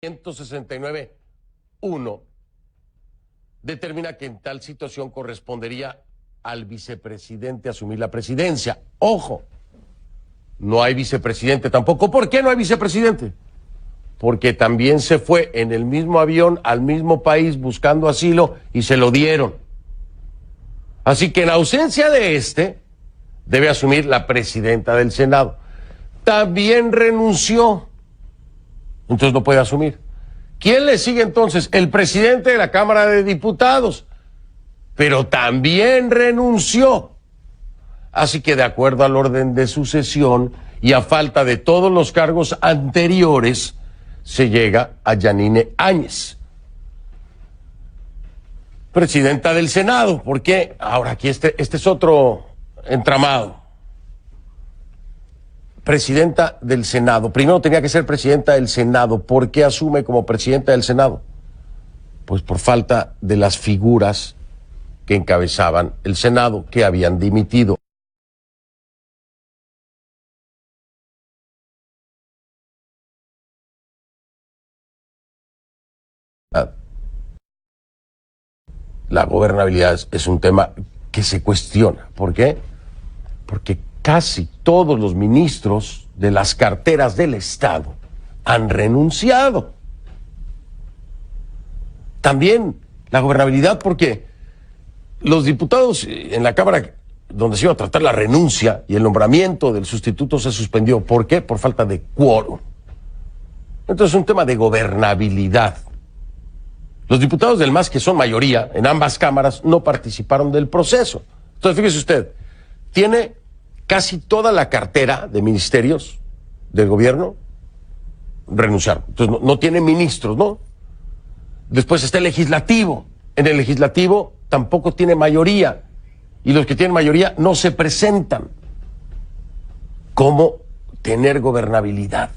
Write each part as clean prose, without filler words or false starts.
169.1 determina que en tal situación correspondería al vicepresidente asumir la presidencia. Ojo, no hay vicepresidente tampoco. ¿Por qué no hay vicepresidente? Porque también se fue en el mismo avión al mismo país buscando asilo y se lo dieron. Así que en ausencia de debe asumir la presidenta del Senado. También renunció, entonces no puede asumir. ¿Quién le sigue entonces? El presidente de la Cámara de Diputados, pero también renunció. Así que de acuerdo al orden de sucesión y a falta de todos los cargos anteriores, se llega a Yanine Áñez, presidenta del Senado. ¿Por qué? Ahora aquí este es otro entramado. Presidenta del Senado. Primero tenía que ser presidenta del Senado. ¿Por qué asume como presidenta del Senado? Pues por falta de las figuras que encabezaban el Senado, que habían dimitido. La gobernabilidad es un tema que se cuestiona. ¿Por qué? Porque casi todos los ministros de las carteras del Estado han renunciado. También la gobernabilidad, porque los diputados en la Cámara, donde se iba a tratar la renuncia y el nombramiento del sustituto, se suspendió. ¿Por qué? Por falta de quórum. Entonces es un tema de gobernabilidad. Los diputados del MAS, que son mayoría en ambas cámaras, no participaron del proceso. Entonces, fíjese usted, tiene casi toda la cartera de ministerios del gobierno renunciaron. Entonces, no tiene ministros, ¿no? Después está el legislativo. En el legislativo tampoco tiene mayoría. Y los que tienen mayoría no se presentan. ¿Cómo tener gobernabilidad?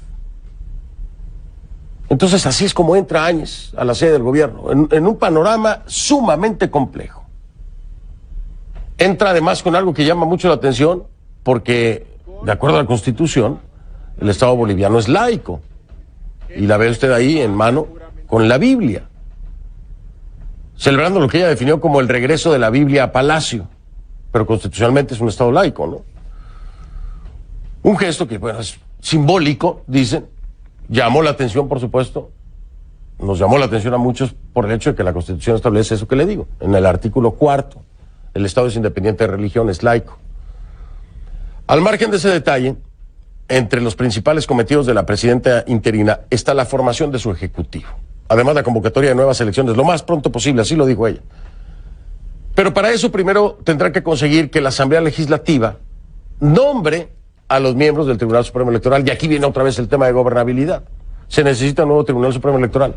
Entonces así es como entra Áñez a la sede del gobierno, en un panorama sumamente complejo. Entra además con algo que llama mucho la atención, porque de acuerdo a la Constitución, el Estado boliviano es laico. Y la ve usted ahí en mano con la Biblia, celebrando lo que ella definió como el regreso de la Biblia a Palacio, pero constitucionalmente es un Estado laico, ¿no? Un gesto que, bueno, es simbólico, dicen. Llamó la atención, por supuesto, nos llamó la atención a muchos por el hecho de que la Constitución establece eso que le digo, en el artículo 4, el Estado es independiente de religión, es laico. Al margen de ese detalle, entre los principales cometidos de la presidenta interina está la formación de su ejecutivo, además la convocatoria de nuevas elecciones lo más pronto posible, así lo dijo ella. Pero para eso primero tendrá que conseguir que la Asamblea Legislativa nombre a los miembros del Tribunal Supremo Electoral, y aquí viene otra vez el tema de gobernabilidad. Se necesita un nuevo Tribunal Supremo Electoral.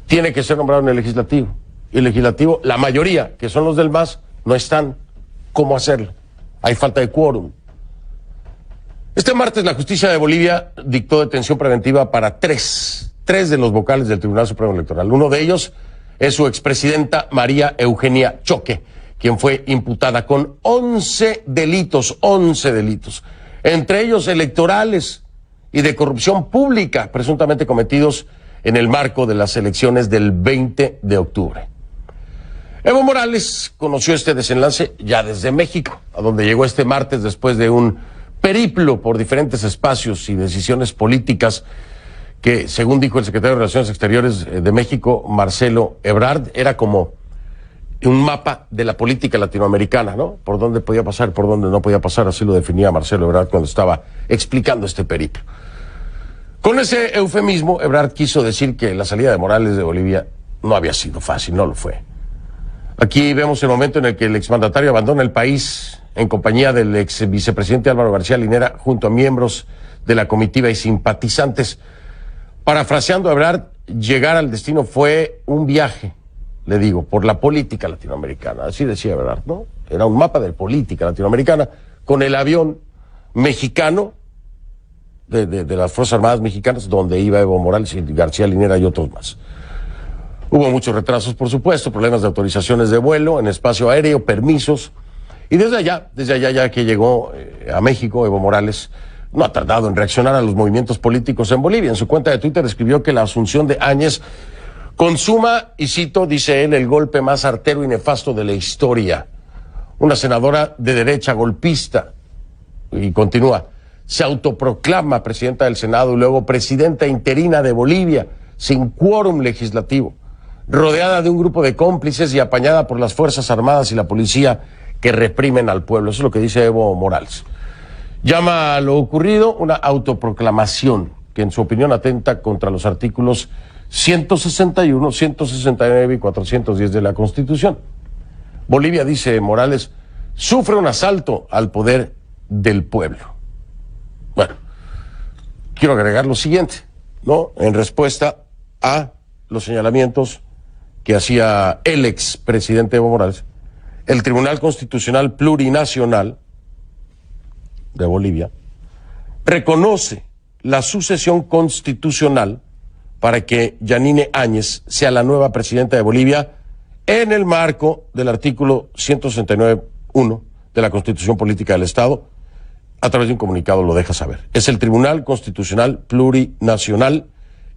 Tiene que ser nombrado en el Legislativo. Y el Legislativo, la mayoría, que son los del MAS, no están. ¿Cómo hacerlo? Hay falta de quórum. Este martes la justicia de Bolivia dictó detención preventiva para tres de los vocales del Tribunal Supremo Electoral. Uno de ellos es su expresidenta María Eugenia Choque, quien fue imputada con 11 delitos, entre ellos electorales y de corrupción pública, presuntamente cometidos en el marco de las elecciones del 20 de octubre. Evo Morales conoció este desenlace ya desde México, a donde llegó este martes después de un periplo por diferentes espacios y decisiones políticas que, según dijo el secretario de Relaciones Exteriores de México, Marcelo Ebrard, era como un mapa de la política latinoamericana, ¿no? Por dónde podía pasar, por dónde no podía pasar, así lo definía Marcelo Ebrard cuando estaba explicando este periplo. Con ese eufemismo, Ebrard quiso decir que la salida de Morales de Bolivia no había sido fácil, no lo fue. Aquí vemos el momento en el que el exmandatario abandona el país en compañía del ex vicepresidente Álvaro García Linera, junto a miembros de la comitiva y simpatizantes. Parafraseando a Ebrard, llegar al destino fue un viaje, le digo, por la política latinoamericana, así decía Ebrard, ¿no? Era un mapa de política latinoamericana, con el avión mexicano, de las Fuerzas Armadas mexicanas, donde iba Evo Morales y García Linera y otros más. Hubo muchos retrasos, por supuesto, problemas de autorizaciones de vuelo, en espacio aéreo, permisos, y desde allá ya que llegó a México, Evo Morales no ha tardado en reaccionar a los movimientos políticos en Bolivia. En su cuenta de Twitter escribió que la asunción de Áñez consuma, y cito, dice él, el golpe más artero y nefasto de la historia. Una senadora de derecha golpista, y continúa, se autoproclama presidenta del Senado y luego presidenta interina de Bolivia, sin quórum legislativo, rodeada de un grupo de cómplices y apañada por las Fuerzas Armadas y la policía que reprimen al pueblo. Eso es lo que dice Evo Morales. Llama a lo ocurrido una autoproclamación que en su opinión atenta contra los artículos 161, 169 y 410 de la Constitución. Bolivia, dice Morales, sufre un asalto al poder del pueblo. Bueno, quiero agregar lo siguiente, ¿no? En respuesta a los señalamientos que hacía el expresidente Evo Morales, el Tribunal Constitucional Plurinacional de Bolivia reconoce la sucesión constitucional para que Yanine Áñez sea la nueva presidenta de Bolivia en el marco del artículo 169.1 de la Constitución Política del Estado. A través de un comunicado lo deja saber. Es el Tribunal Constitucional Plurinacional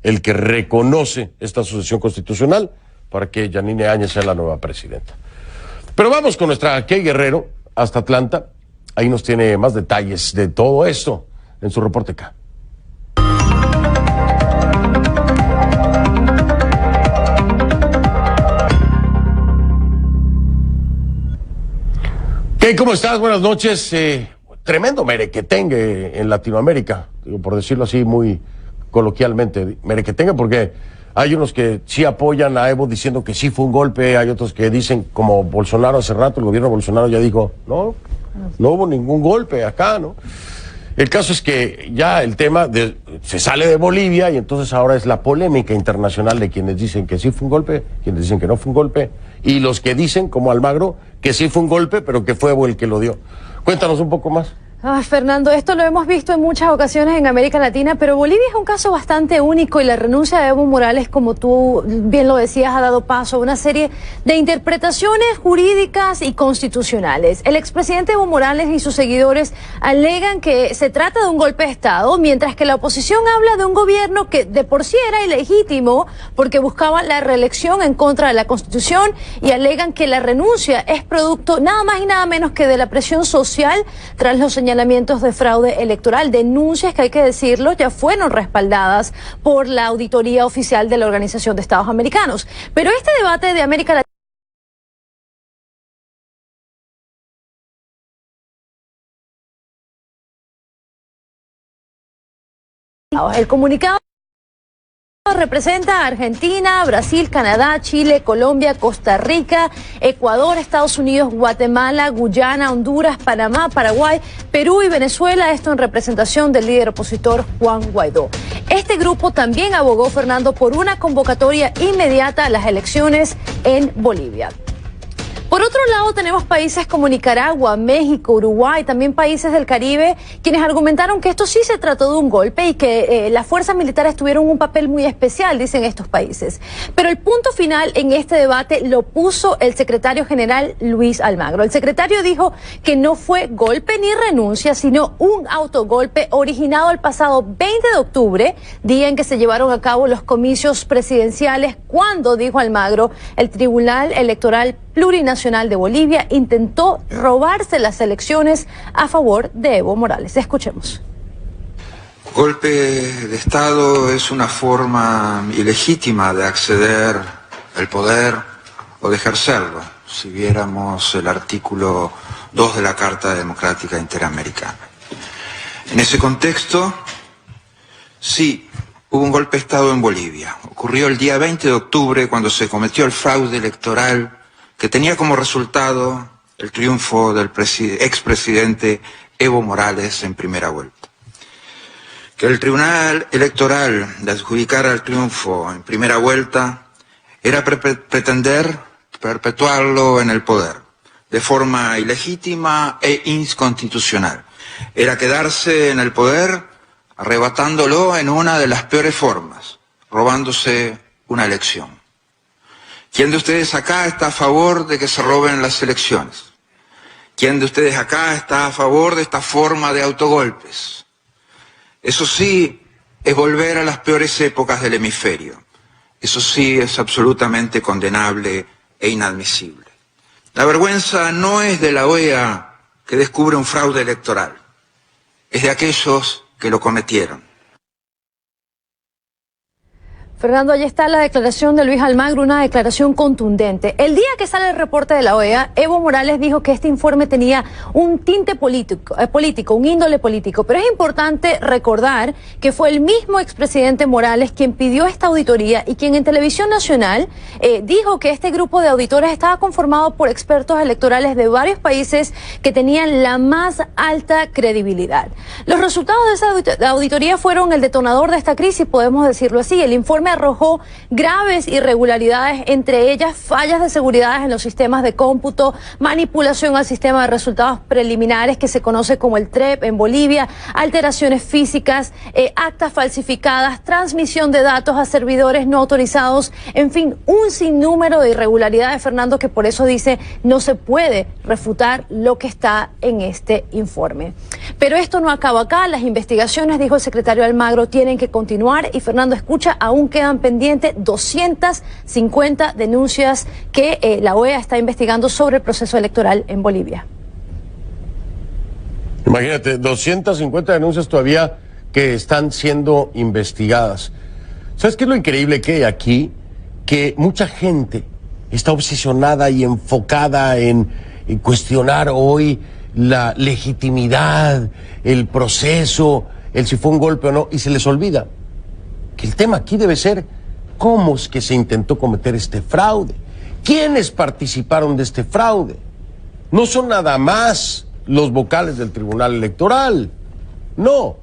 el que reconoce esta sucesión constitucional para que Yanine Áñez sea la nueva presidenta. Pero vamos con nuestra Kay Guerrero hasta Atlanta. Ahí nos tiene más detalles de todo esto en su reporte acá. Kay, ¿cómo estás? Buenas noches. Tremendo merequetengue en Latinoamérica, por decirlo así muy coloquialmente, merequetengue, porque hay unos que sí apoyan a Evo diciendo que sí fue un golpe, hay otros que dicen, como Bolsonaro hace rato, el gobierno de Bolsonaro ya dijo, no hubo ningún golpe acá, ¿no? El caso es que ya el tema se sale de Bolivia y entonces ahora es la polémica internacional de quienes dicen que sí fue un golpe, quienes dicen que no fue un golpe, y los que dicen, como Almagro, que sí fue un golpe, pero que fue Evo el que lo dio. Cuéntanos un poco más. Fernando, esto lo hemos visto en muchas ocasiones en América Latina, pero Bolivia es un caso bastante único y la renuncia de Evo Morales, como tú bien lo decías, ha dado paso a una serie de interpretaciones jurídicas y constitucionales. El expresidente Evo Morales y sus seguidores alegan que se trata de un golpe de Estado, mientras que la oposición habla de un gobierno que de por sí era ilegítimo porque buscaba la reelección en contra de la Constitución y alegan que la renuncia es producto nada más y nada menos que de la presión social tras los señalamientos de fraude electoral, denuncias que hay que decirlo ya fueron respaldadas por la auditoría oficial de la Organización de Estados Americanos. Pero este debate de América Latina, el comunicado representa a Argentina, Brasil, Canadá, Chile, Colombia, Costa Rica, Ecuador, Estados Unidos, Guatemala, Guyana, Honduras, Panamá, Paraguay, Perú y Venezuela, esto en representación del líder opositor Juan Guaidó. Este grupo también abogó, Fernando, por una convocatoria inmediata a las elecciones en Bolivia. Por otro lado, tenemos países como Nicaragua, México, Uruguay, también países del Caribe, quienes argumentaron que esto sí se trató de un golpe y que las fuerzas militares tuvieron un papel muy especial, dicen estos países. Pero el punto final en este debate lo puso el secretario general Luis Almagro. El secretario dijo que no fue golpe ni renuncia, sino un autogolpe originado el pasado 20 de octubre, día en que se llevaron a cabo los comicios presidenciales, cuando, dijo Almagro, el Tribunal Electoral Plurinacional de Bolivia intentó robarse las elecciones a favor de Evo Morales. Escuchemos. Golpe de Estado es una forma ilegítima de acceder al poder o de ejercerlo, si viéramos el artículo 2 de la Carta Democrática Interamericana. En ese contexto, sí, hubo un golpe de Estado en Bolivia. Ocurrió el día 20 de octubre cuando se cometió el fraude electoral que tenía como resultado el triunfo del expresidente Evo Morales en primera vuelta. Que el Tribunal Electoral le adjudicara el triunfo en primera vuelta era pretender perpetuarlo en el poder, de forma ilegítima e inconstitucional. Era quedarse en el poder arrebatándolo en una de las peores formas, robándose una elección. ¿Quién de ustedes acá está a favor de que se roben las elecciones? ¿Quién de ustedes acá está a favor de esta forma de autogolpes? Eso sí, es volver a las peores épocas del hemisferio. Eso sí es absolutamente condenable e inadmisible. La vergüenza no es de la OEA que descubre un fraude electoral, es de aquellos que lo cometieron. Fernando, allí está la declaración de Luis Almagro, una declaración contundente. El día que sale el reporte de la OEA, Evo Morales dijo que este informe tenía un tinte político, un índole político. Pero es importante recordar que fue el mismo expresidente Morales quien pidió esta auditoría y quien en Televisión Nacional dijo que este grupo de auditores estaba conformado por expertos electorales de varios países que tenían la más alta credibilidad. Los resultados de esa auditoría fueron el detonador de esta crisis, podemos decirlo así. El informe arrojó graves irregularidades, entre ellas fallas de seguridad en los sistemas de cómputo, manipulación al sistema de resultados preliminares que se conoce como el TREP en Bolivia, alteraciones físicas, actas falsificadas, transmisión de datos a servidores no autorizados, en fin, un sinnúmero de irregularidades, Fernando, que por eso dice no se puede refutar lo que está en este informe. Pero esto no acaba acá, las investigaciones, dijo el secretario Almagro, tienen que continuar y Fernando, escucha, aún quedan pendientes 250 denuncias que la OEA está investigando sobre el proceso electoral en Bolivia. Imagínate, 250 denuncias todavía que están siendo investigadas. ¿Sabes qué es lo increíble que hay aquí? Que mucha gente está obsesionada y enfocada en cuestionar hoy la legitimidad, el proceso, el si fue un golpe o no, y se les olvida que el tema aquí debe ser cómo es que se intentó cometer este fraude, quiénes participaron de este fraude. No son nada más los vocales del Tribunal Electoral, no,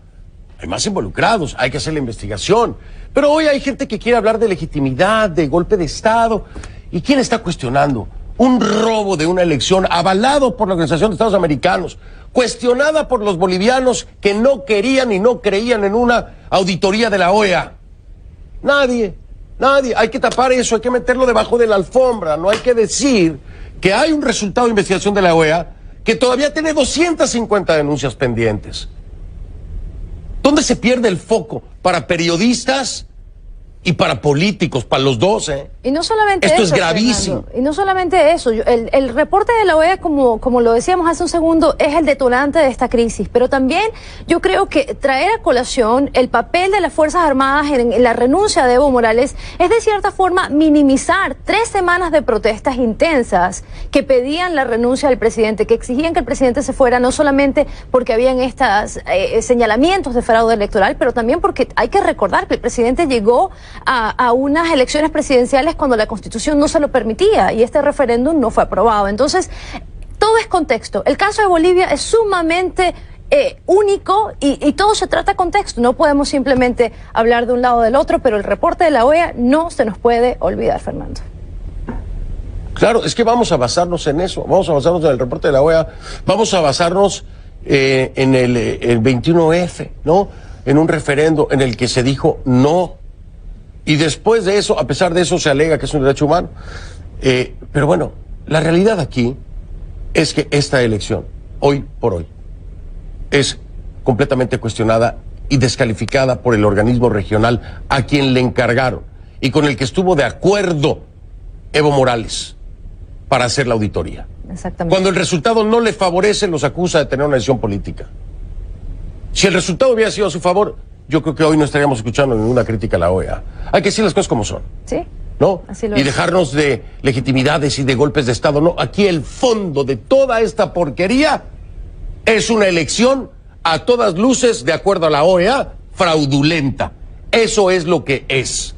hay más involucrados, hay que hacer la investigación. Pero hoy hay gente que quiere hablar de legitimidad, de golpe de Estado. ¿Y quién está cuestionando un robo de una elección avalado por la Organización de Estados Americanos, cuestionada por los bolivianos que no querían y no creían en una auditoría de la OEA? Nadie. Hay que tapar eso, hay que meterlo debajo de la alfombra. No hay que decir que hay un resultado de investigación de la OEA que todavía tiene 250 denuncias pendientes. ¿Dónde se pierde el foco? Para periodistas y para políticos, para los dos, ¿eh? Y no solamente esto eso, es gravísimo. Fernando, y no solamente eso, el reporte de la OEA, como lo decíamos hace un segundo, es el detonante de esta crisis, pero también yo creo que traer a colación el papel de las Fuerzas Armadas en la renuncia de Evo Morales es de cierta forma minimizar 3 semanas de protestas intensas que pedían la renuncia del presidente, que exigían que el presidente se fuera, no solamente porque habían estos señalamientos de fraude electoral, pero también porque hay que recordar que el presidente llegó a unas elecciones presidenciales cuando la Constitución no se lo permitía y este referéndum no fue aprobado. Entonces, todo es contexto. El caso de Bolivia es sumamente único y todo se trata de contexto. No podemos simplemente hablar de un lado o del otro, pero el reporte de la OEA no se nos puede olvidar, Fernando. Claro, es que vamos a basarnos en eso, vamos a basarnos en el reporte de la OEA, vamos a basarnos en el 21F, ¿no? En un referendo en el que se dijo no. Y después de eso, a pesar de eso, se alega que es un derecho humano. Pero bueno, la realidad aquí es que esta elección, hoy por hoy, es completamente cuestionada y descalificada por el organismo regional a quien le encargaron y con el que estuvo de acuerdo Evo Morales para hacer la auditoría. Exactamente. Cuando el resultado no le favorece, los acusa de tener una decisión política. Si el resultado hubiera sido a su favor, yo creo que hoy no estaríamos escuchando ninguna crítica a la OEA. Hay que decir las cosas como son. Sí. ¿No? Así lo y es. dejarnos de legitimidades y de golpes de Estado. No, aquí el fondo de toda esta porquería es una elección a todas luces, de acuerdo a la OEA, fraudulenta. Eso es lo que es.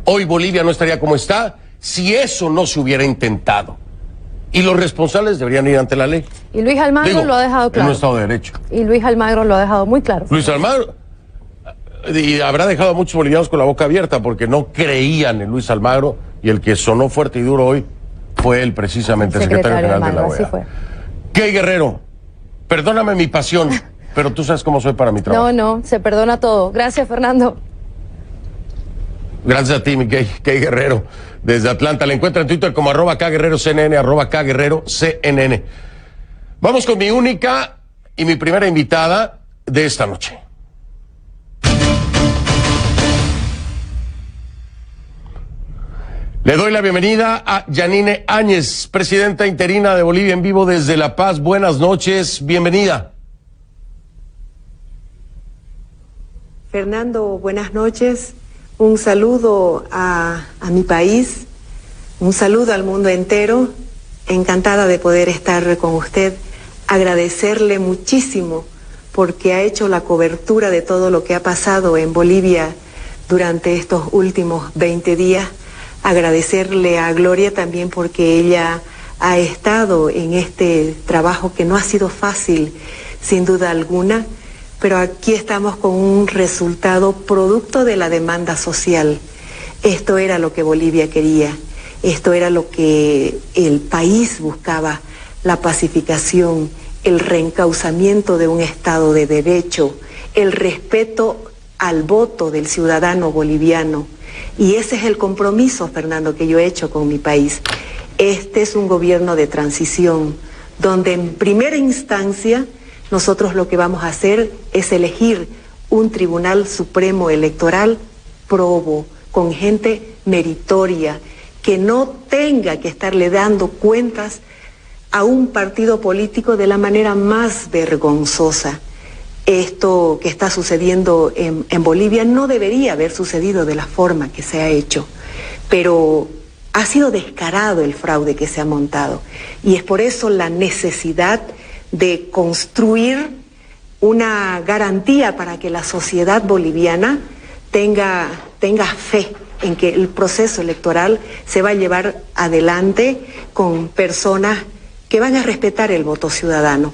Hoy Bolivia no estaría como está si eso no se hubiera intentado. Y los responsables deberían ir ante la ley. Y Luis Almagro lo ha dejado claro. En un Estado de Derecho. Y Luis Almagro lo ha dejado muy claro. Luis Almagro, y habrá dejado a muchos bolivianos con la boca abierta porque no creían en Luis Almagro, y el que sonó fuerte y duro hoy fue él, precisamente, el secretario general de la OEA. Así fue. Key Guerrero, perdóname mi pasión, pero tú sabes cómo soy para mi trabajo. No, se perdona todo. Gracias, Fernando. Gracias a ti, mi Key Guerrero, desde Atlanta. Le encuentra en Twitter como @KGuerreroCNN, @KGuerreroCNN. Vamos con mi única y mi primera invitada de esta noche. Le doy la bienvenida a Yanine Áñez, presidenta interina de Bolivia en vivo desde La Paz. Buenas noches, bienvenida. Fernando, buenas noches. Un saludo a mi país, un saludo al mundo entero. Encantada de poder estar con usted. Agradecerle muchísimo porque ha hecho la cobertura de todo lo que ha pasado en Bolivia durante estos últimos 20 días. Agradecerle a Gloria también porque ella ha estado en este trabajo que no ha sido fácil, sin duda alguna, pero aquí estamos con un resultado producto de la demanda social. Esto era lo que Bolivia quería, esto era lo que el país buscaba, la pacificación, el reencauzamiento de un Estado de Derecho, el respeto al voto del ciudadano boliviano. Y ese es el compromiso, Fernando, que yo he hecho con mi país. Este es un gobierno de transición, donde en primera instancia nosotros lo que vamos a hacer es elegir un Tribunal Supremo Electoral probo, con gente meritoria, que no tenga que estarle dando cuentas a un partido político de la manera más vergonzosa. Esto que está sucediendo en Bolivia no debería haber sucedido de la forma que se ha hecho, pero ha sido descarado el fraude que se ha montado y es por eso la necesidad de construir una garantía para que la sociedad boliviana tenga fe en que el proceso electoral se va a llevar adelante con personas que van a respetar el voto ciudadano.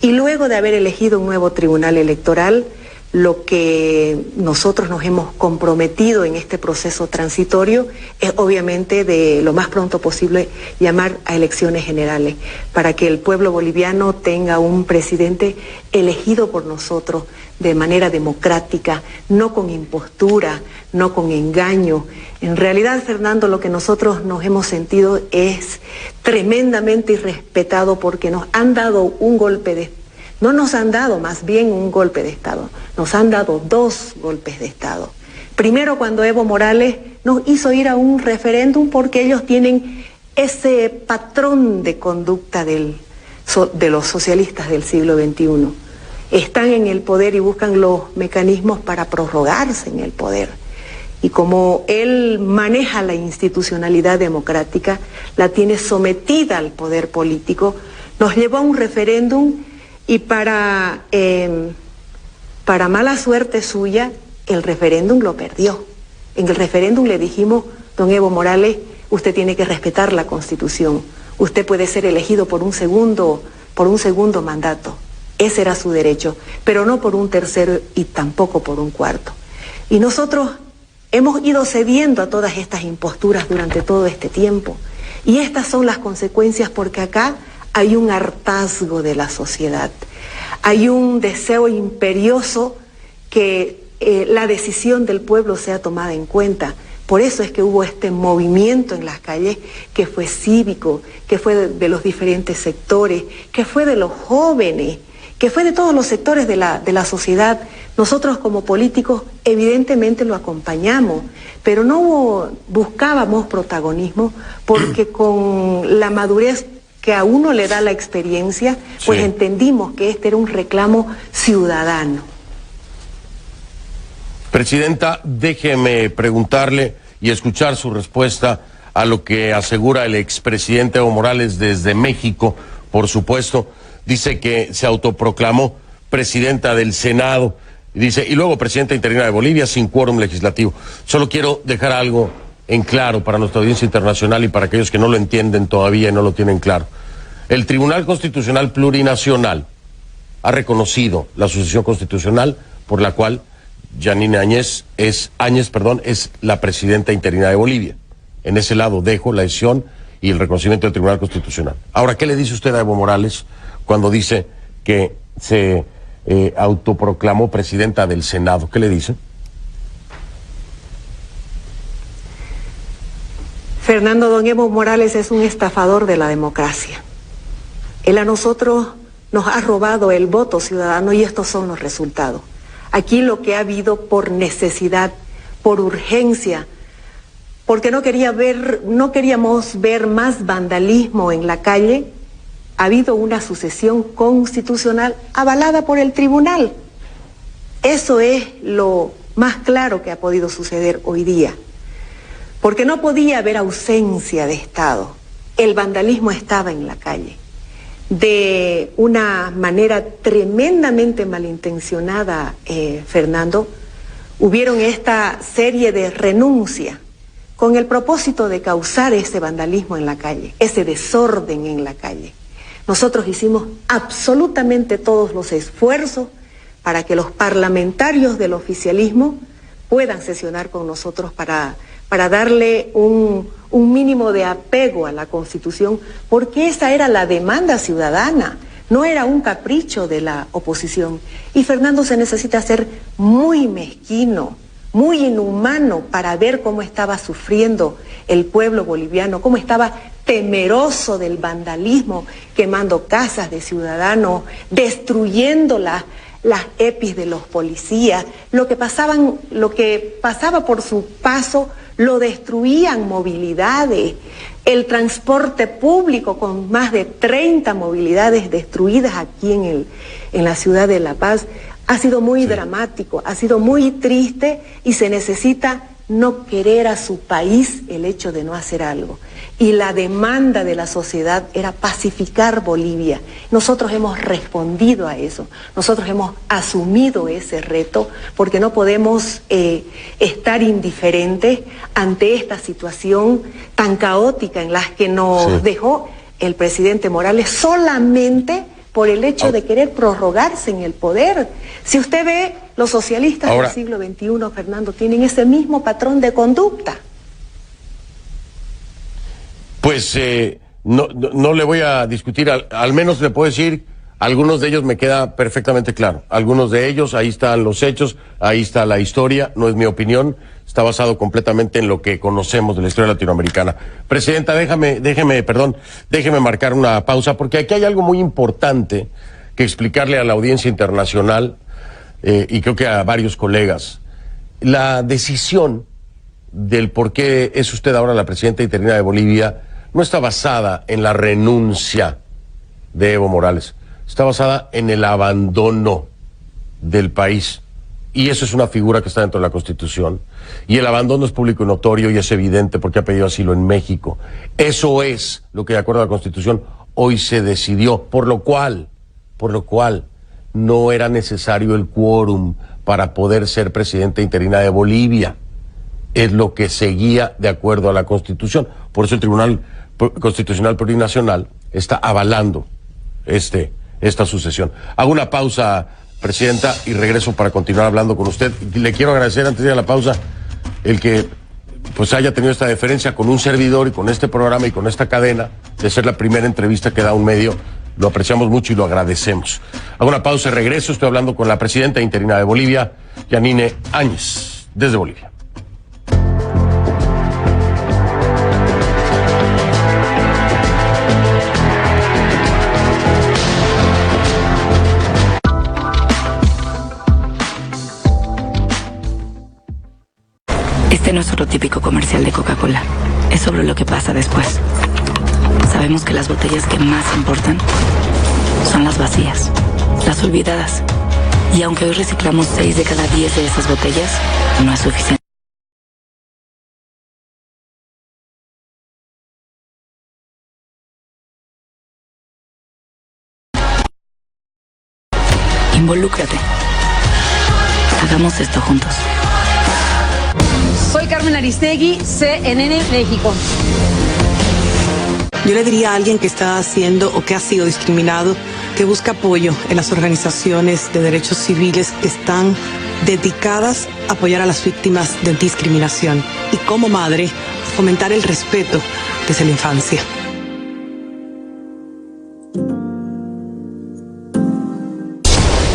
Y luego de haber elegido un nuevo tribunal electoral, lo que nosotros nos hemos comprometido en este proceso transitorio es obviamente de lo más pronto posible llamar a elecciones generales para que el pueblo boliviano tenga un presidente elegido por nosotros de manera democrática, no con impostura, no con engaño. En realidad, Fernando, lo que nosotros nos hemos sentido es tremendamente irrespetado porque nos han dado un golpe de Estado. No nos han dado más bien un golpe de Estado, nos han dado 2 golpes de Estado. Primero, cuando Evo Morales nos hizo ir a un referéndum porque ellos tienen ese patrón de conducta de los socialistas del siglo XXI. Están en el poder y buscan los mecanismos para prorrogarse en el poder. Y como él maneja la institucionalidad democrática, la tiene sometida al poder político, nos llevó a un referéndum. Y para mala suerte suya, el referéndum lo perdió. En el referéndum le dijimos, don Evo Morales, usted tiene que respetar la Constitución. Usted puede ser elegido por un segundo mandato. Ese era su derecho, pero no por un tercero y tampoco por un cuarto. Y nosotros hemos ido cediendo a todas estas imposturas durante todo este tiempo. Y estas son las consecuencias porque acá hay un hartazgo de la sociedad, hay un deseo imperioso que la decisión del pueblo sea tomada en cuenta. Por eso es que hubo este movimiento en las calles que fue cívico, que fue de los diferentes sectores, que fue de los jóvenes, que fue de todos los sectores de la sociedad. Nosotros como políticos evidentemente lo acompañamos, pero no buscábamos protagonismo porque con la madurez que a uno le da la experiencia, pues sí, entendimos que este era un reclamo ciudadano. Presidenta, déjeme preguntarle y escuchar su respuesta a lo que asegura el expresidente Evo Morales desde México, por supuesto. Dice que se autoproclamó presidenta del Senado, dice, y luego presidenta interina de Bolivia sin quórum legislativo. Solo quiero dejar algo en claro para nuestra audiencia internacional y para aquellos que no lo entienden todavía y no lo tienen claro. El Tribunal Constitucional Plurinacional ha reconocido la sucesión constitucional por la cual Yanine Áñez es la presidenta interina de Bolivia. En ese lado dejo la decisión y el reconocimiento del Tribunal Constitucional. Ahora, ¿qué le dice usted a Evo Morales cuando dice que se autoproclamó presidenta del Senado? ¿Qué le dice? Fernando, don Evo Morales es un estafador de la democracia. Él a nosotros nos ha robado el voto ciudadano y estos son los resultados. Aquí lo que ha habido por necesidad, por urgencia, porque no queríamos ver más vandalismo en la calle, ha habido una sucesión constitucional avalada por el tribunal. Eso es lo más claro que ha podido suceder hoy día, porque no podía haber ausencia de Estado. El vandalismo estaba en la calle. De una manera tremendamente malintencionada, Fernando, hubieron esta serie de renuncias con el propósito de causar ese vandalismo en la calle, ese desorden en la calle. Nosotros hicimos absolutamente todos los esfuerzos para que los parlamentarios del oficialismo puedan sesionar con nosotros para darle un mínimo de apego a la Constitución, porque esa era la demanda ciudadana, no era un capricho de la oposición. Y Fernando, se necesita ser muy mezquino, muy inhumano para ver cómo estaba sufriendo el pueblo boliviano, cómo estaba temeroso del vandalismo, quemando casas de ciudadanos, destruyendo las EPIs de los policías, lo que pasaba por su paso lo destruían movilidades, el transporte público con más de 30 movilidades destruidas aquí en la ciudad de La Paz. Ha sido muy dramático, ha sido muy triste y se necesita no querer a su país el hecho de no hacer algo. Y la demanda de la sociedad era pacificar Bolivia. Nosotros hemos respondido a eso, nosotros hemos asumido ese reto, porque no podemos estar indiferentes ante esta situación tan caótica en la que nos dejó el presidente Morales solamente por el hecho de querer prorrogarse en el poder. Si usted ve, los socialistas del siglo XXI, Fernando, tienen ese mismo patrón de conducta. Pues no le voy a discutir, al menos le puedo decir, algunos de ellos me queda perfectamente claro. Algunos de ellos, ahí están los hechos, ahí está la historia, no es mi opinión, está basado completamente en lo que conocemos de la historia latinoamericana. Presidenta, déjeme marcar una pausa, porque aquí hay algo muy importante que explicarle a la audiencia internacional, y creo que a varios colegas. La decisión del por qué es usted ahora la presidenta interina de Bolivia no está basada en la renuncia de Evo Morales, está basada en el abandono del país. Y eso es una figura que está dentro de la Constitución. Y el abandono es público y notorio y es evidente porque ha pedido asilo en México. Eso es lo que, de acuerdo a la Constitución, hoy se decidió, por lo cual no era necesario el quórum para poder ser presidenta interina de Bolivia. Es lo que seguía de acuerdo a la Constitución. Por eso el Tribunal Constitucional Plurinacional está avalando esta sucesión. Hago una pausa, presidenta, y regreso para continuar hablando con usted. Le quiero agradecer, antes de ir a la pausa, el que pues haya tenido esta deferencia con un servidor y con este programa y con esta cadena, de ser la primera entrevista que da un medio. Lo apreciamos mucho y lo agradecemos. Hago una pausa y regreso. Estoy hablando con la presidenta interina de Bolivia, Yanine Áñez, desde Bolivia. Este no es otro típico comercial de Coca-Cola. Es sobre lo que pasa después. Sabemos que las botellas que más importan son las vacías, las olvidadas. Y aunque hoy reciclamos 6 de cada 10 de esas botellas, no es suficiente. Involúcrate. Hagamos esto juntos. Soy Carmen Aristegui, CNN México. Yo le diría a alguien que está haciendo o que ha sido discriminado que busca apoyo en las organizaciones de derechos civiles que están dedicadas a apoyar a las víctimas de discriminación y, como madre, fomentar el respeto desde la infancia.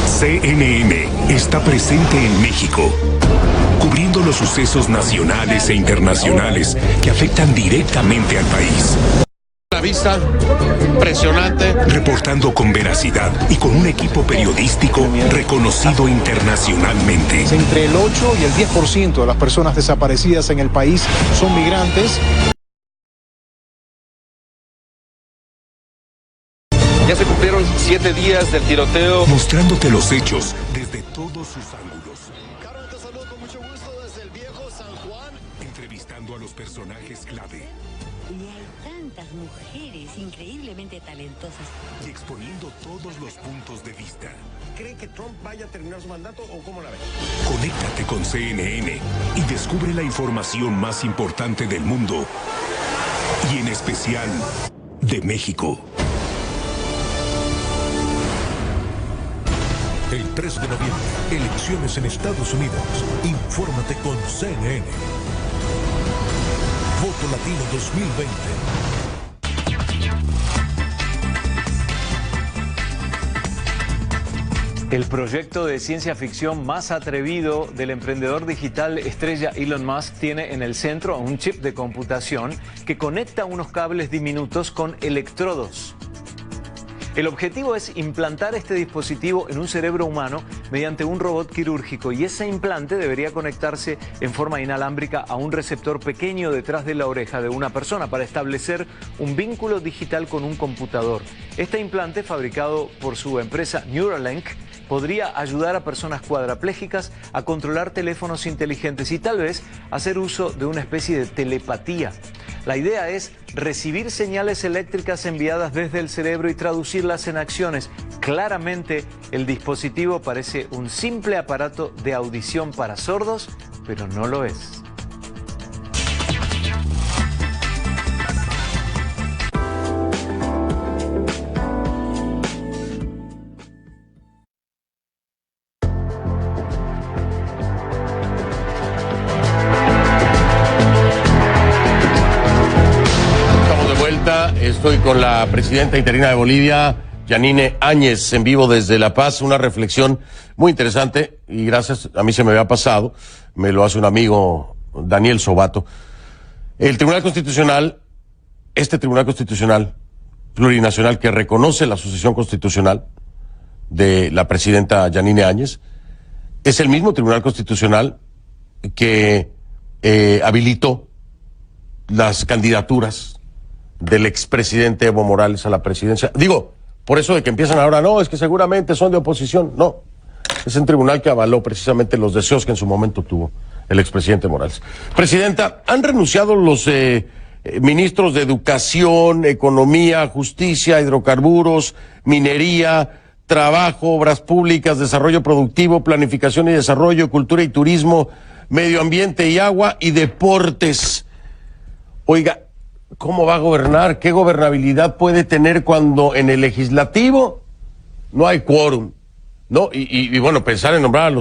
CNN está presente en México, cubriendo los sucesos nacionales e internacionales que afectan directamente al país. vista, impresionante. Reportando con veracidad y con un equipo periodístico reconocido internacionalmente. Entre el 8 y el 10% de las personas desaparecidas en el país son migrantes. Ya se cumplieron 7 días del tiroteo. Mostrándote los hechos desde todos sus ángulos. Carmen, te saludo con mucho gusto desde el viejo San Juan. Entrevistando a los personajes clave. Y hay tantas mujeres increíblemente talentosas. Y exponiendo todos los puntos de vista. ¿Cree que Trump vaya a terminar su mandato o cómo la ve? Conéctate con CNN y descubre la información más importante del mundo. Y en especial, de México. El 3 de noviembre, elecciones en Estados Unidos. Infórmate con CNN. Voto Latino 2020. El proyecto de ciencia ficción más atrevido del emprendedor digital estrella Elon Musk tiene en el centro un chip de computación que conecta unos cables diminutos con electrodos. El objetivo es implantar este dispositivo en un cerebro humano mediante un robot quirúrgico y ese implante debería conectarse en forma inalámbrica a un receptor pequeño detrás de la oreja de una persona para establecer un vínculo digital con un computador. Este implante, fabricado por su empresa Neuralink, podría ayudar a personas cuadraplégicas a controlar teléfonos inteligentes y tal vez hacer uso de una especie de telepatía. La idea es recibir señales eléctricas enviadas desde el cerebro y traducirlas en acciones. Claramente, el dispositivo parece un simple aparato de audición para sordos, pero no lo es. Estoy con la presidenta interina de Bolivia, Yanine Áñez, en vivo desde La Paz. Una reflexión muy interesante y gracias, a mí se me había pasado, me lo hace un amigo, Daniel Sobato. El Tribunal Constitucional, este Tribunal Constitucional plurinacional que reconoce la sucesión constitucional de la presidenta Yanine Áñez, es el mismo Tribunal Constitucional que habilitó las candidaturas del expresidente Evo Morales a la presidencia. Digo, por eso de que empiezan ahora, no, es que seguramente son de oposición. No, es un tribunal que avaló precisamente los deseos que en su momento tuvo el expresidente Morales. Presidenta, ¿han renunciado los ministros de Educación, Economía, Justicia, Hidrocarburos, Minería, Trabajo, Obras Públicas, Desarrollo Productivo, Planificación y Desarrollo, Cultura y Turismo, Medio Ambiente y Agua y Deportes? Oiga, ¿cómo va a gobernar? ¿Qué gobernabilidad puede tener cuando en el legislativo no hay quórum? ¿No? Y bueno, pensar en nombrar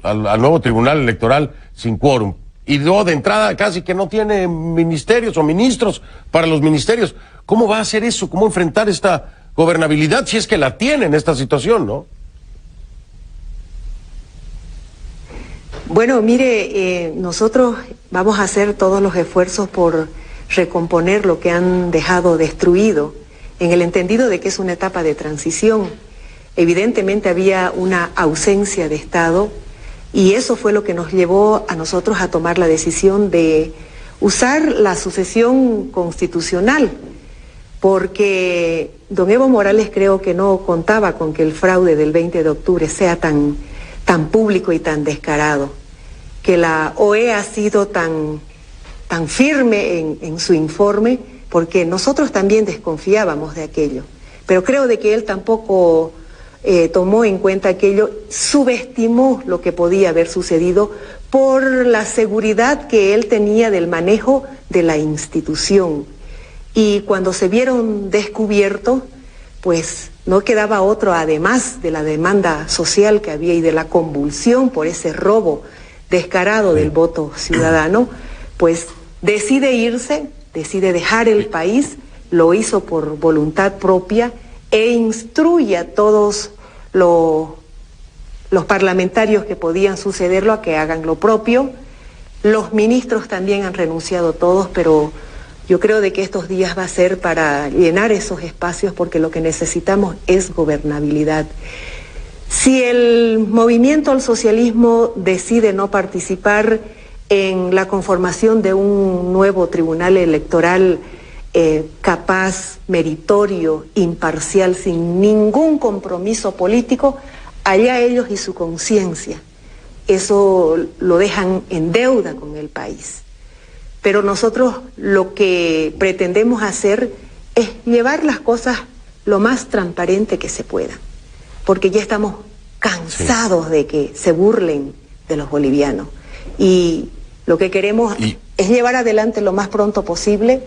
al nuevo tribunal electoral sin quórum. Y luego de entrada casi que no tiene ministerios o ministros para los ministerios. ¿Cómo va a hacer eso? ¿Cómo enfrentar esta gobernabilidad si es que la tiene en esta situación, no? Bueno, mire, nosotros vamos a hacer todos los esfuerzos por recomponer lo que han dejado destruido, en el entendido de que es una etapa de transición. Evidentemente había una ausencia de Estado y eso fue lo que nos llevó a nosotros a tomar la decisión de usar la sucesión constitucional, porque don Evo Morales creo que no contaba con que el fraude del 20 de octubre sea tan público y tan descarado, que la OE ha sido tan firme en su informe, porque nosotros también desconfiábamos de aquello. Pero creo de que él tampoco tomó en cuenta aquello, subestimó lo que podía haber sucedido por la seguridad que él tenía del manejo de la institución. Y cuando se vieron descubiertos, pues no quedaba otro, además de la demanda social que había y de la convulsión por ese robo descarado del voto ciudadano, pues decide irse, decide dejar el país, lo hizo por voluntad propia e instruye a todos los parlamentarios que podían sucederlo a que hagan lo propio. Los ministros también han renunciado todos, pero Yo creo de que estos días va a ser para llenar esos espacios porque lo que necesitamos es gobernabilidad. Si el movimiento al socialismo decide no participar en la conformación de un nuevo tribunal electoral capaz, meritorio, imparcial, sin ningún compromiso político, allá ellos y su conciencia. Eso lo dejan en deuda con el país. Pero nosotros lo que pretendemos hacer es llevar las cosas lo más transparente que se pueda, porque ya estamos cansados de que se burlen de los bolivianos. Y lo que queremos es llevar adelante lo más pronto posible,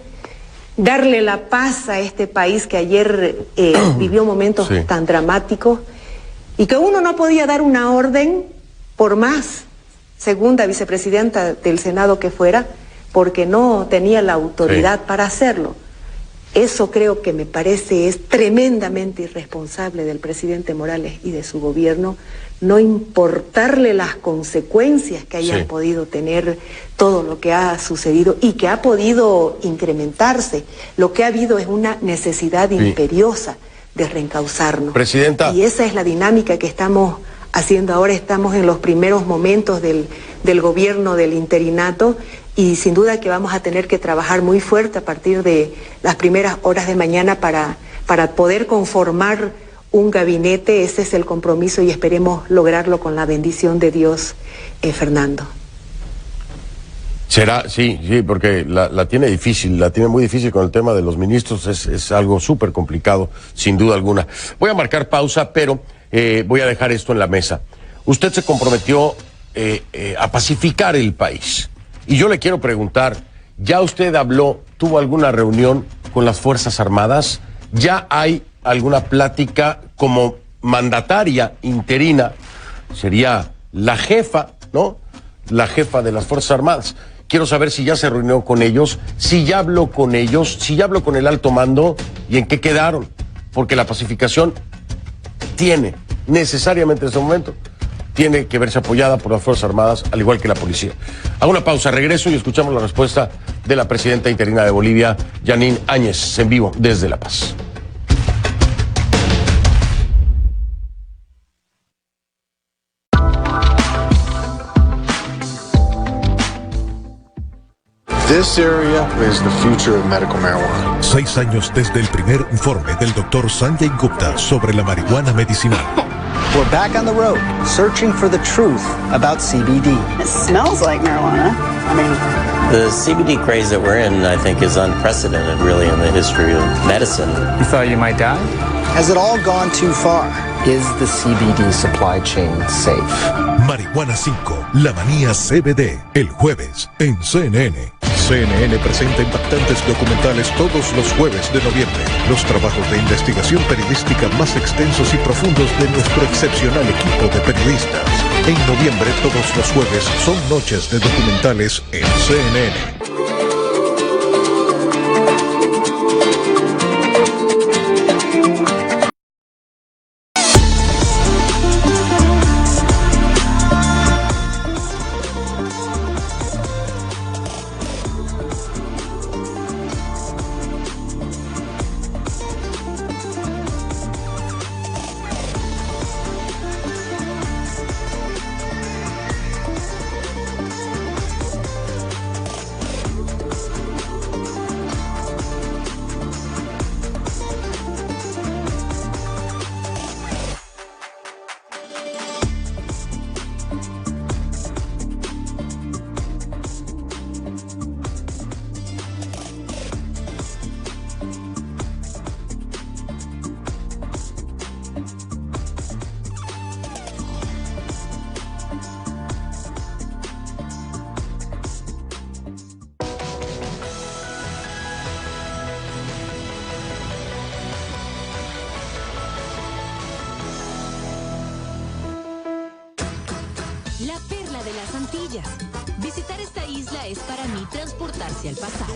darle la paz a este país que ayer vivió momentos tan dramáticos y que uno no podía dar una orden por más segunda vicepresidenta del Senado que fuera, porque no tenía la autoridad para hacerlo. Eso creo que me parece es tremendamente irresponsable del presidente Morales y de su gobierno, no importarle las consecuencias que hayan podido tener todo lo que ha sucedido y que ha podido incrementarse. Lo que ha habido es una necesidad imperiosa de reencauzarnos. Presidenta. Y esa es la dinámica que estamos haciendo ahora. Estamos en los primeros momentos del gobierno del interinato y sin duda que vamos a tener que trabajar muy fuerte a partir de las primeras horas de mañana para poder conformar un gabinete. Ese es el compromiso y esperemos lograrlo con la bendición de Dios, Fernando. Será, sí, porque la tiene difícil, la tiene muy difícil con el tema de los ministros, es algo súper complicado, sin duda alguna. Voy a marcar pausa, pero voy a dejar esto en la mesa. Usted se comprometió a pacificar el país. Y yo le quiero preguntar, ¿ya usted tuvo alguna reunión con las Fuerzas Armadas? ¿Ya hay alguna plática como mandataria interina? Sería la jefa, ¿no? La jefa de las Fuerzas Armadas. Quiero saber si ya se reunió con ellos, si ya habló con ellos, si ya habló con el alto mando y en qué quedaron. Porque la pacificación tiene necesariamente en este momento tiene que verse apoyada por las Fuerzas Armadas, al igual que la policía. Hago una pausa, regreso y escuchamos la respuesta de la presidenta interina de Bolivia, Janine Áñez, en vivo desde La Paz. This area is the future of medical marijuana. 6 años desde el primer informe del Dr. Sanjay Gupta sobre la marihuana medicinal. We're back on the road, searching for the truth about CBD. It smells like marijuana. I mean, the CBD craze that we're in, I think, is unprecedented, really, in the history of medicine. You thought you might die? Has it all gone too far? Is the CBD supply chain safe? Marihuana 5, la manía CBD, el jueves en CNN. CNN presenta impactantes documentales todos los jueves de noviembre. Los trabajos de investigación periodística más extensos y profundos de nuestro excepcional equipo de periodistas. En noviembre, todos los jueves, son noches de documentales en CNN. La perla de las Antillas. Visitar esta isla es para mí transportarse al pasado.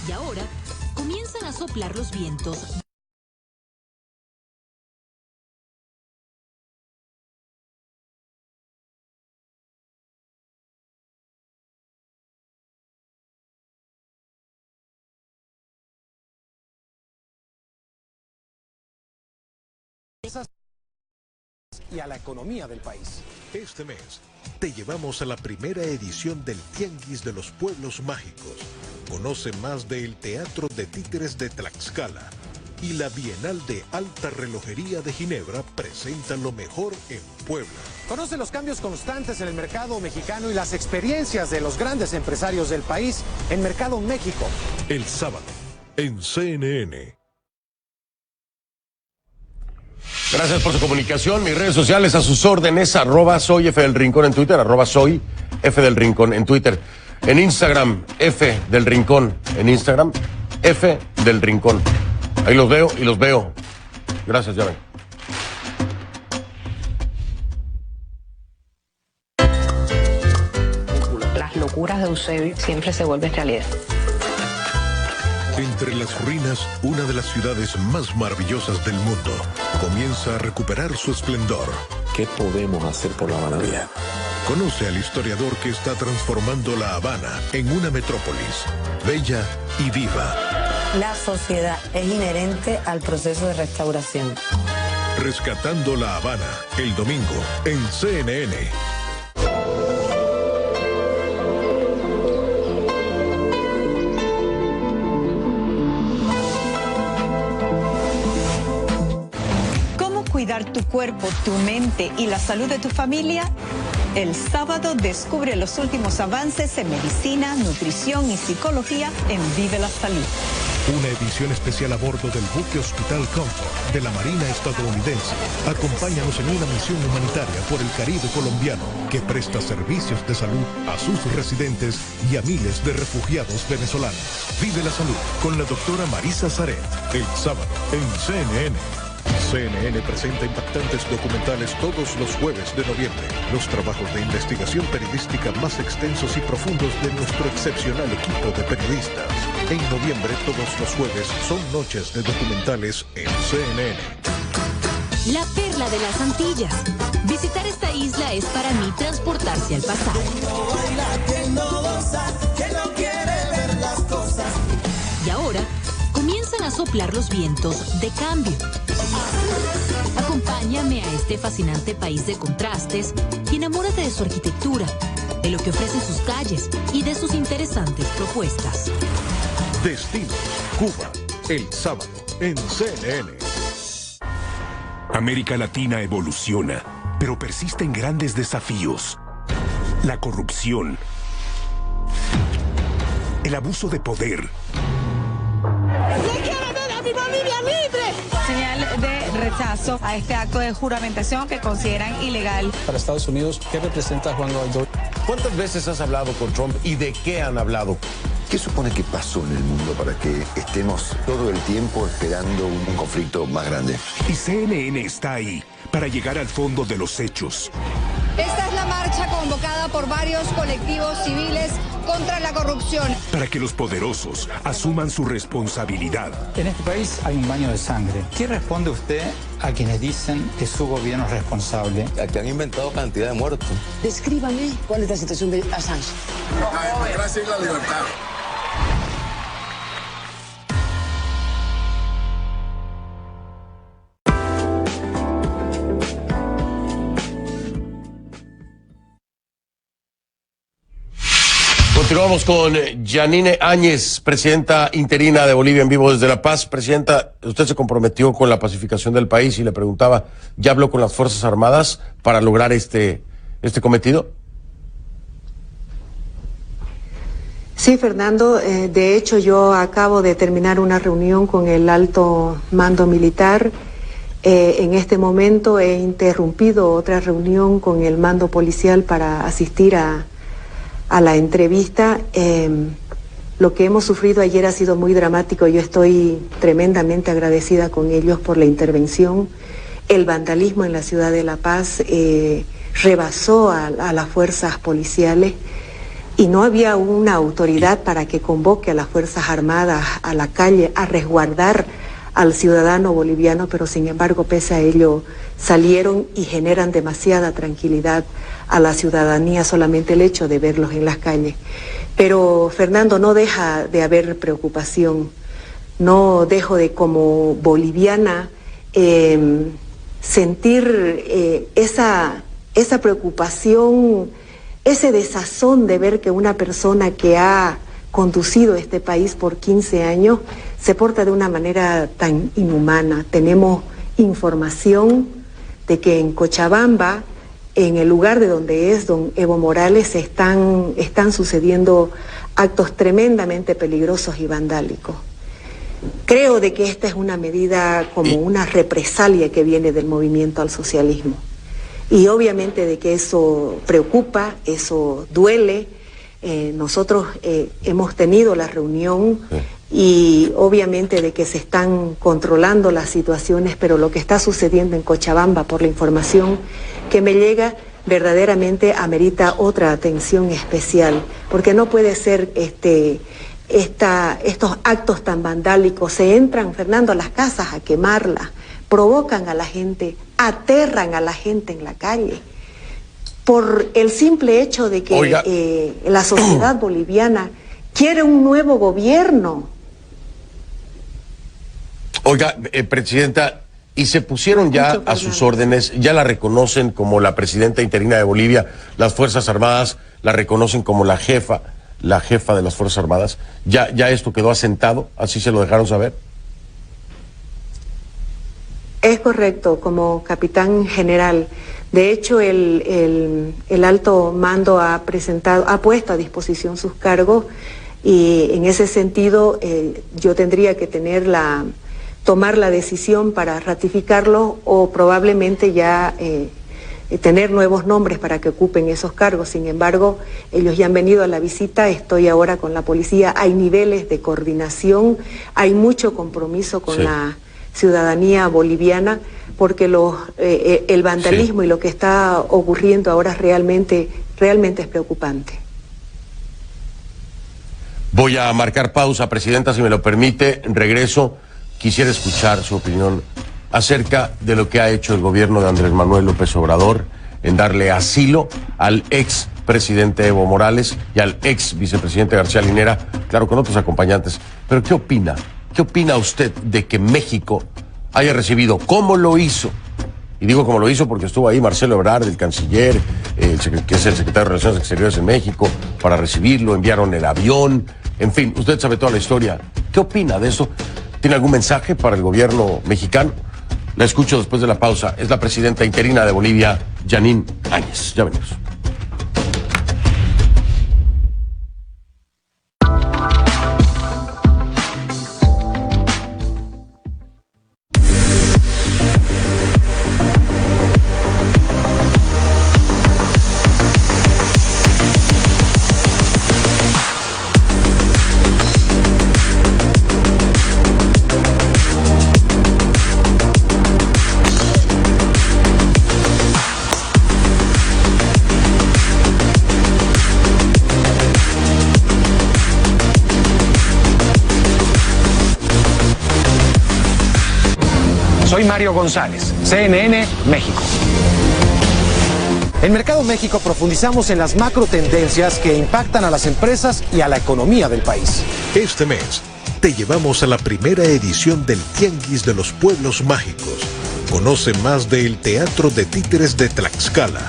Y ahora comienzan a soplar los vientos y a la economía del país. Este mes te llevamos a la primera edición del Tianguis de los Pueblos Mágicos. Conoce más del Teatro de Títeres de Tlaxcala. Y la Bienal de Alta Relojería de Ginebra presenta lo mejor en Puebla. Conoce los cambios constantes en el mercado mexicano y las experiencias de los grandes empresarios del país en Mercado México. El sábado, en CNN. Gracias por su comunicación. Mis redes sociales a sus órdenes, @soy F del Rincón en Twitter, @soy F del Rincón en Twitter. En Instagram, F del Rincón. En Instagram, F del Rincón. Ahí los veo y los veo. Gracias, ya ven. Las locuras de Eusebio siempre se vuelven realidad. Entre las ruinas, una de las ciudades más maravillosas del mundo comienza a recuperar su esplendor. ¿Qué podemos hacer por La Habana Vieja? Conoce al historiador que está transformando La Habana en una metrópolis bella y viva. La sociedad es inherente al proceso de restauración. Rescatando La Habana, el domingo en CNN. ¿Cómo cuidar tu cuerpo, tu mente y la salud de tu familia? El sábado descubre los últimos avances en medicina, nutrición y psicología en Vive la Salud. Una edición especial a bordo del buque Hospital Comfort de la Marina estadounidense. Acompáñanos en una misión humanitaria por el Caribe colombiano que presta servicios de salud a sus residentes y a miles de refugiados venezolanos. Vive la salud con la doctora Marisa Saret, el sábado en CNN. CNN presenta impactantes documentales todos los jueves de noviembre. Los trabajos de investigación periodística más extensos y profundos de nuestro excepcional equipo de periodistas. En noviembre, todos los jueves, son noches de documentales en CNN. La perla de las Antillas. Visitar esta isla es para mí transportarse al pasado. Y ahora comienzan a soplar los vientos de cambio. Acompáñame a este fascinante país de contrastes y enamórate de su arquitectura, de lo que ofrecen sus calles y de sus interesantes propuestas. Destinos Cuba, el sábado en CNN. América Latina evoluciona, pero persisten grandes desafíos. La corrupción, el abuso de poder. Señal de rechazo a este acto de juramentación que consideran ilegal. Para Estados Unidos, ¿qué representa Juan Guaidó? ¿Cuántas veces has hablado con Trump y de qué han hablado? ¿Qué supone que pasó en el mundo para que estemos todo el tiempo esperando un conflicto más grande? Y CNN está ahí para llegar al fondo de los hechos. Esta es la marcha convocada por varios colectivos civiles contra la corrupción. Para que los poderosos asuman su responsabilidad. En este país hay un baño de sangre. ¿Qué responde usted a quienes dicen que su gobierno es responsable? A que han inventado cantidad de muertos. Descríbame cuál es la situación de Assange. La democracia y la libertad. Continuamos con Yanine Áñez, presidenta interina de Bolivia en vivo desde La Paz. Presidenta, usted se comprometió con la pacificación del país y le preguntaba, ¿ya habló con las Fuerzas Armadas para lograr este cometido? Sí, Fernando. De hecho, yo acabo de terminar una reunión con el alto mando militar. En este momento he interrumpido otra reunión con el mando policial para asistir a la entrevista. Lo que hemos sufrido ayer ha sido muy dramático. Yo estoy tremendamente agradecida con ellos por la intervención. El vandalismo en la ciudad de La Paz rebasó a las fuerzas policiales y no había una autoridad para que convoque a las Fuerzas Armadas a la calle a resguardar al ciudadano boliviano, pero sin embargo, pese a ello, salieron y generan demasiada tranquilidad a la ciudadanía solamente el hecho de verlos en las calles. Pero, Fernando, no deja de haber preocupación. No dejo de, como boliviana, sentir esa preocupación, ese desazón de ver que una persona que ha conducido este país por 15 años se porta de una manera tan inhumana. Tenemos información de que en Cochabamba, en el lugar de donde es don Evo Morales, están sucediendo actos tremendamente peligrosos y vandálicos. Creo de que esta es una medida como una represalia que viene del movimiento al socialismo. Y obviamente de que eso preocupa, eso duele. Nosotros hemos tenido la reunión y obviamente de que se están controlando las situaciones, pero lo que está sucediendo en Cochabamba, por la información que me llega, verdaderamente amerita otra atención especial, porque no puede ser estos actos tan vandálicos. Se entran, Fernando, a las casas a quemarlas, provocan a la gente, aterran a la gente en la calle, por el simple hecho de que la sociedad boliviana quiere un nuevo gobierno. Oiga, Presidenta, y se pusieron ya a sus órdenes, ya la reconocen como la presidenta interina de Bolivia, las Fuerzas Armadas la reconocen como la jefa de las Fuerzas Armadas. ¿Ya esto quedó asentado? ¿Así se lo dejaron saber? Es correcto, como capitán general. De hecho, el alto mando ha puesto a disposición sus cargos, y en ese sentido yo tendría que tomar la decisión para ratificarlo, o probablemente ya tener nuevos nombres para que ocupen esos cargos. Sin embargo, ellos ya han venido a la visita, estoy ahora con la policía, hay niveles de coordinación, hay mucho compromiso con la ciudadanía boliviana, porque el vandalismo y lo que está ocurriendo ahora realmente es preocupante. Voy a marcar pausa, Presidenta, si me lo permite. Regreso. Quisiera escuchar su opinión acerca de lo que ha hecho el gobierno de Andrés Manuel López Obrador en darle asilo al ex presidente Evo Morales y al ex vicepresidente García Linera, claro, con otros acompañantes. Pero ¿qué opina? ¿Qué opina usted de que México haya recibido, cómo lo hizo? Y digo cómo lo hizo porque estuvo ahí Marcelo Ebrard, el canciller, que es el secretario de Relaciones Exteriores en México, para recibirlo, enviaron el avión, en fin, usted sabe toda la historia. ¿Qué opina de eso? ¿Tiene algún mensaje para el gobierno mexicano? La escucho después de la pausa. Es la presidenta interina de Bolivia, Janine Áñez. Ya venimos. Soy Mario González, CNN, México. En Mercado México profundizamos en las macro tendencias que impactan a las empresas y a la economía del país. Este mes te llevamos a la primera edición del Tianguis de los Pueblos Mágicos. Conoce más del Teatro de Títeres de Tlaxcala.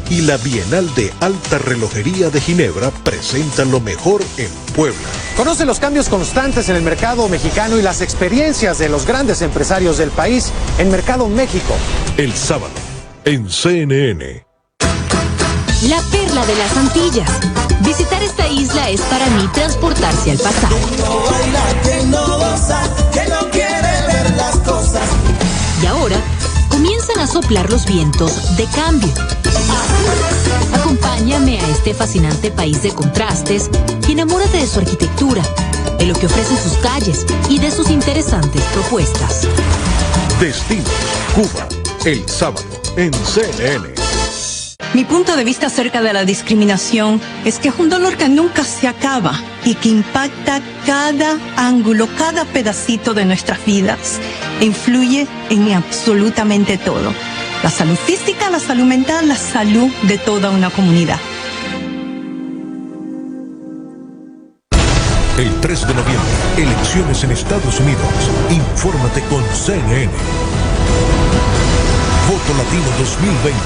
Y la Bienal de Alta Relojería de Ginebra presenta lo mejor en Puebla. Conoce los cambios constantes en el mercado mexicano y las experiencias de los grandes empresarios del país en Mercado México. El sábado, en CNN. La perla de las Antillas. Visitar esta isla es para mí transportarse al pasado. Y ahora comienzan a soplar los vientos de cambio. Acompáñame a este fascinante país de contrastes y enamórate de su arquitectura, de lo que ofrecen sus calles y de sus interesantes propuestas. Destinos Cuba, el sábado en CNN. Mi punto de vista acerca de la discriminación es que es un dolor que nunca se acaba y que impacta cada ángulo, cada pedacito de nuestras vidas. Influye en absolutamente todo. La salud física, la salud mental, la salud de toda una comunidad. El 3 de noviembre, elecciones en Estados Unidos. Infórmate con CNN. Voto Latino 2020.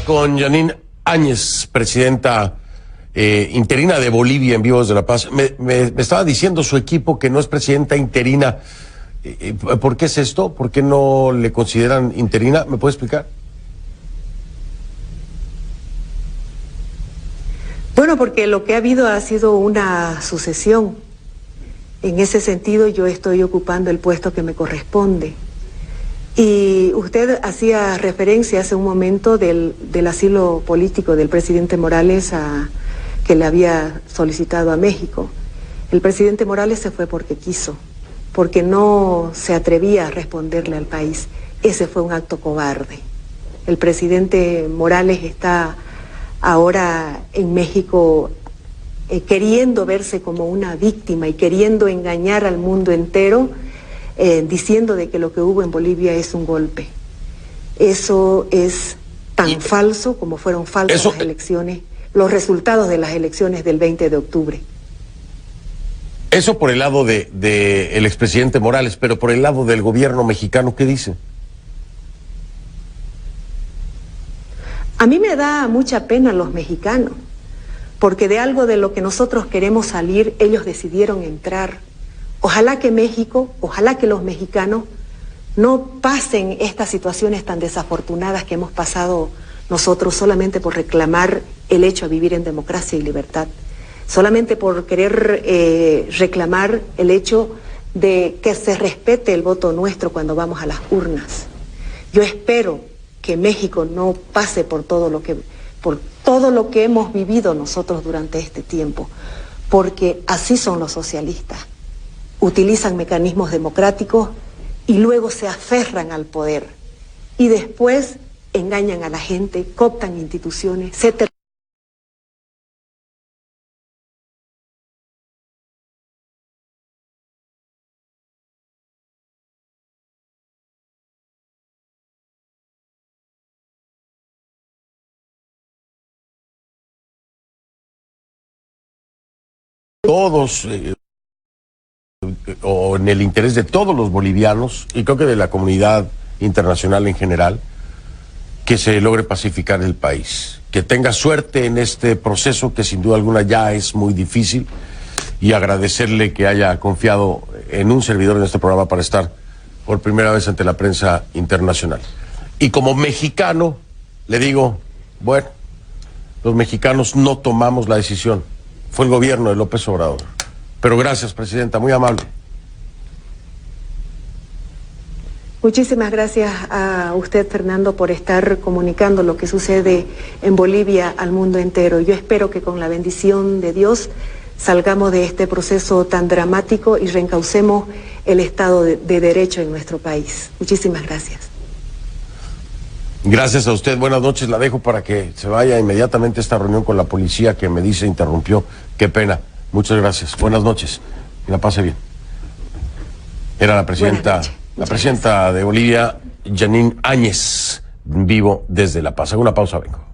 Con Jeanine Áñez, presidenta interina de Bolivia en Vivo desde La Paz. Me estaba diciendo su equipo que no es presidenta interina. ¿Por qué es esto? ¿Por qué no le consideran interina? ¿Me puede explicar? Bueno, porque lo que ha habido ha sido una sucesión. En ese sentido, yo estoy ocupando el puesto que me corresponde. Y usted hacía referencia hace un momento del asilo político del presidente Morales que le había solicitado a México. El presidente Morales se fue porque quiso, porque no se atrevía a responderle al país. Ese fue un acto cobarde. El presidente Morales está ahora en México queriendo verse como una víctima y queriendo engañar al mundo entero, diciendo de que lo que hubo en Bolivia es un golpe. Eso es tan falso como fueron falsas las elecciones, los resultados de las elecciones del 20 de octubre. Eso por el lado de el expresidente Morales, pero por el lado del gobierno mexicano, ¿qué dice? A mí me da mucha pena los mexicanos, porque de algo de lo que nosotros queremos salir, ellos decidieron entrar. Ojalá que México, ojalá que los mexicanos no pasen estas situaciones tan desafortunadas que hemos pasado nosotros solamente por reclamar el hecho de vivir en democracia y libertad, solamente por querer reclamar el hecho de que se respete el voto nuestro cuando vamos a las urnas. Yo espero que México no pase por todo lo que hemos vivido nosotros durante este tiempo, porque así son los socialistas. Utilizan mecanismos democráticos y luego se aferran al poder y después engañan a la gente, cooptan instituciones, todos o en el interés de todos los bolivianos y creo que de la comunidad internacional en general, que se logre pacificar el país, que tenga suerte en este proceso que sin duda alguna ya es muy difícil, y agradecerle que haya confiado en un servidor en este programa para estar por primera vez ante la prensa internacional. Y como mexicano le digo, bueno, los mexicanos no tomamos la decisión, fue el gobierno de López Obrador. Pero gracias, presidenta, muy amable. Muchísimas gracias a usted, Fernando, por estar comunicando lo que sucede en Bolivia al mundo entero. Yo espero que con la bendición de Dios salgamos de este proceso tan dramático y reencaucemos el Estado de Derecho en nuestro país. Muchísimas gracias. Gracias a usted, buenas noches. La dejo para que se vaya inmediatamente a esta reunión con la policía que me dice interrumpió. Qué pena. Muchas gracias. Buenas noches. Que la pase bien. Era la presidenta de Bolivia, Jeanine Áñez, Vivo desde La Paz. Hago una pausa, vengo.